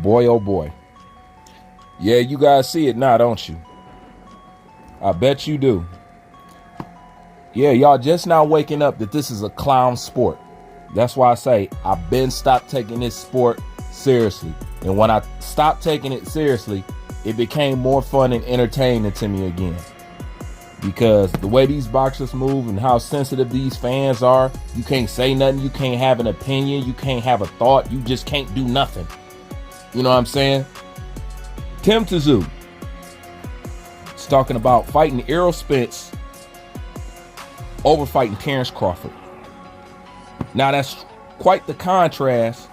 Boy, oh boy. Yeah, you guys see it now, don't you? I bet you do. Yeah, y'all just now waking up that this is a clown sport. That's why I say I've been stopped taking this sport seriously. And when I stopped taking it seriously, it became more fun and entertaining to me again. Because the way these boxers move and how sensitive these fans are, you can't say nothing, you can't have an opinion, you can't have a thought, you just can't do nothing. You know what I'm saying? Tim Tszyu is talking about fighting Errol Spence over fighting Terrence Crawford. Now that's quite the contrast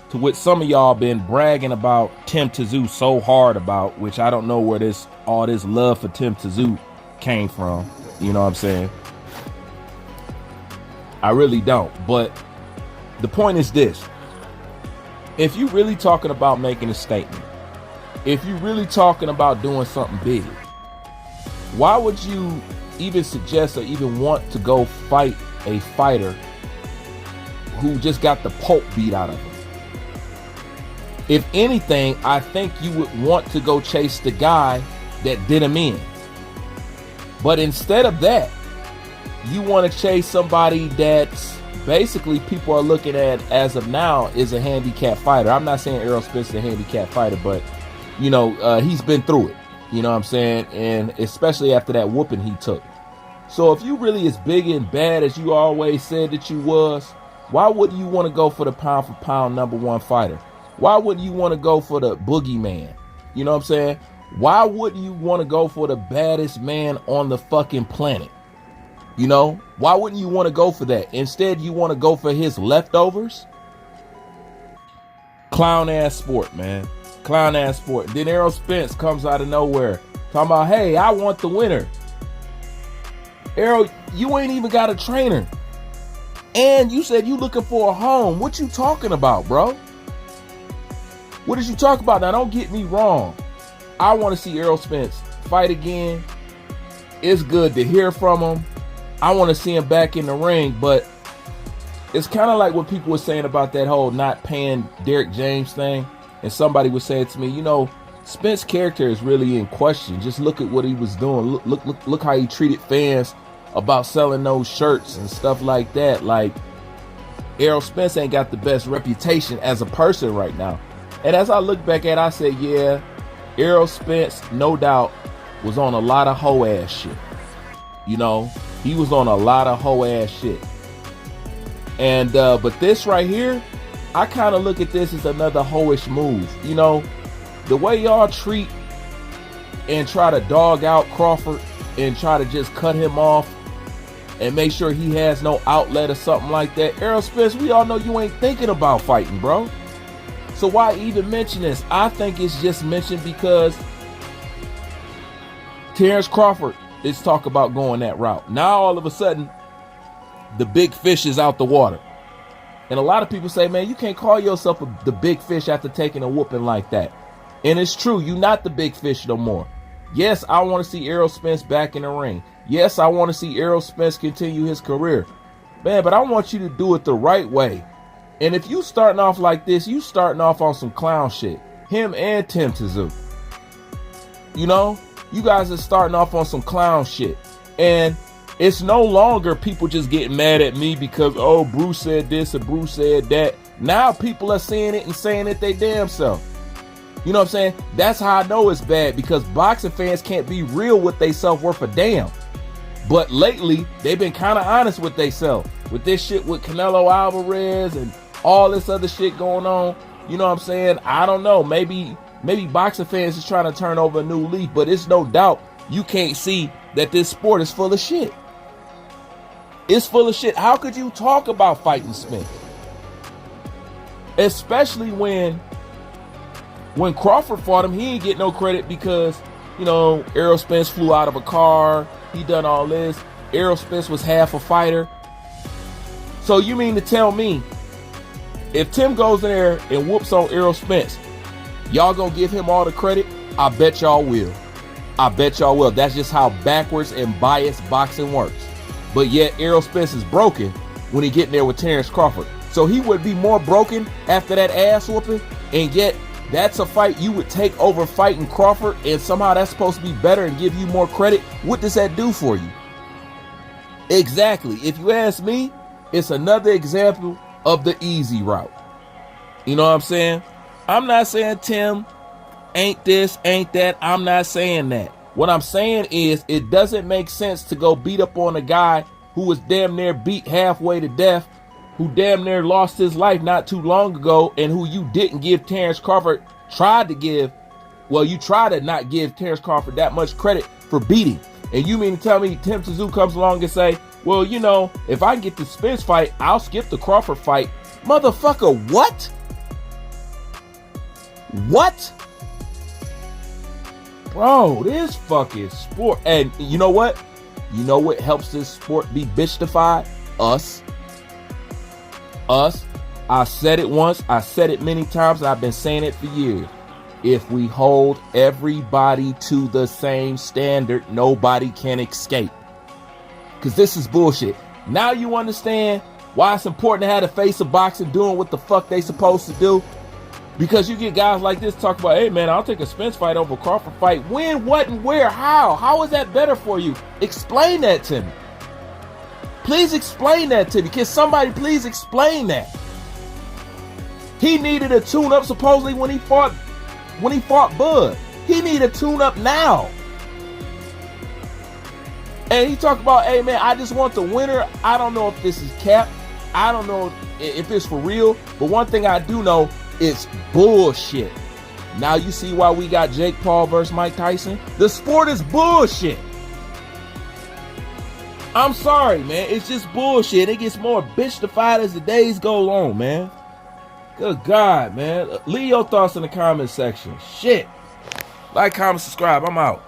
to what some of y'all been bragging about Tim Tszyu so hard about, which I don't know where all this love for Tim Tszyu came from. You know what I'm saying? I really don't. But the point is this: if you really talking about making a statement, if you really talking about doing something big, why would you even suggest or even want to go fight a fighter who just got the pulp beat out of him? If anything, I think you would want to go chase the guy that did him in. But instead of that, you want to chase somebody that's basically people are looking at as of now is a handicap fighter. I'm not saying Errol Spence is a handicap fighter, but you know, he's been through it. You know what I'm saying? And especially after that whooping he took. So if you really as big and bad as you always said that you was, why wouldn't you want to go for the pound for pound #1 fighter? Why wouldn't you want to go for the boogeyman? You know what I'm saying? Why wouldn't you want to go for the baddest man on the fucking planet? You know, why wouldn't you want to go for that? Instead, you want to go for his leftovers? Clown ass sport, man. Clown ass sport. Then Errol Spence comes out of nowhere talking about, hey, I want the winner. Errol, you ain't even got a trainer. And you said you looking for a home. What you talking about, bro? What did you talk about? Now, don't get me wrong. I want to see Errol Spence fight again. It's good to hear from him. I want to see him back in the ring, but it's kind of like what people were saying about that whole not paying Derrick James thing. And somebody was saying to me, you know, Spence's character is really in question. Just look at what he was doing. Look how he treated fans about selling those shirts and stuff like that. Like, Errol Spence ain't got the best reputation as a person right now. And as I look back at it, I said, yeah, Errol Spence, no doubt, was on a lot of hoe ass shit. You know, he was on a lot of hoe ass shit. And but this right here, I kind of look at this as another hoish move. You know, the way y'all treat and try to dog out Crawford and try to just cut him off and make sure he has no outlet or something like that. Errol Spence, we all know you ain't thinking about fighting, bro. So why even mention this? I think it's just mentioned because Terrence Crawford is talk about going that route. Now all of a sudden, the big fish is out the water. And a lot of people say, man, you can't call yourself the big fish after taking a whooping like that. And it's true, you're not the big fish no more. Yes, I want to see Errol Spence back in the ring. Yes, I want to see Errol Spence continue his career. Man, but I want you to do it the right way. And if you starting off like this, you starting off on some clown shit. Him and Tim Tszyu. You know, you guys are starting off on some clown shit. And it's no longer people just getting mad at me because, oh, Bruce said this or Bruce said that. Now people are seeing it and saying it they damn self. You know what I'm saying? That's how I know it's bad, because boxing fans can't be real with they self worth a damn. But lately, they've been kind of honest with they self. With this shit with Canelo Alvarez and all this other shit going on. You know what I'm saying? I don't know. Maybe boxing fans is trying to turn over a new leaf, but it's no doubt you can't see that this sport is full of shit. It's full of shit. How could you talk about fighting Spence? Especially when Crawford fought him, he ain't get no credit because, you know, Errol Spence flew out of a car. He done all this. Errol Spence was half a fighter. So you mean to tell me if Tim goes in there and whoops on Errol Spence, y'all gonna give him all the credit? I bet y'all will. I bet y'all will. That's just how backwards and biased boxing works. But yet Errol Spence is broken when he get in there with Terrence Crawford. So he would be more broken after that ass whooping, and yet that's a fight you would take over fighting Crawford, and somehow that's supposed to be better and give you more credit, what does that do for you? Exactly. If you ask me, it's another example of the easy route. You know what I'm saying? I'm not saying Tim ain't this, ain't that. I'm not saying that. What I'm saying is it doesn't make sense to go beat up on a guy who was damn near beat halfway to death, who damn near lost his life not too long ago, and who you didn't give Terrence Crawford, you tried to not give Terrence Crawford that much credit for beating. And you mean to tell me Tim Tszyu comes along and say, well, you know, if I can get the Spence fight, I'll skip the Crawford fight. Motherfucker, what? What? Bro, this fucking sport. And you know what? You know what helps this sport be bitchified? Us. I said it once. I said it many times. And I've been saying it for years. If we hold everybody to the same standard, nobody can escape. Because this is bullshit. Now you understand why it's important to have the face of boxing doing what the fuck they supposed to do. Because you get guys like this talk about, hey man, I'll take a Spence fight over a Crawford fight. When, what, and where? How? How is that better for you? Explain that to me. Please explain that to me. Can somebody please explain that? He needed a tune-up supposedly when he fought Bud. He needed a tune-up now. And he talked about, hey man, I just want the winner. I don't know if this is cap. I don't know if it's for real. But one thing I do know, it's bullshit. Now you see why we got Jake Paul versus Mike Tyson? The sport is bullshit. I'm sorry, man. It's just bullshit. It gets more bitchified as the days go on, man. Good God, man. Leave your thoughts in the comment section. Shit. Like, comment, subscribe. I'm out.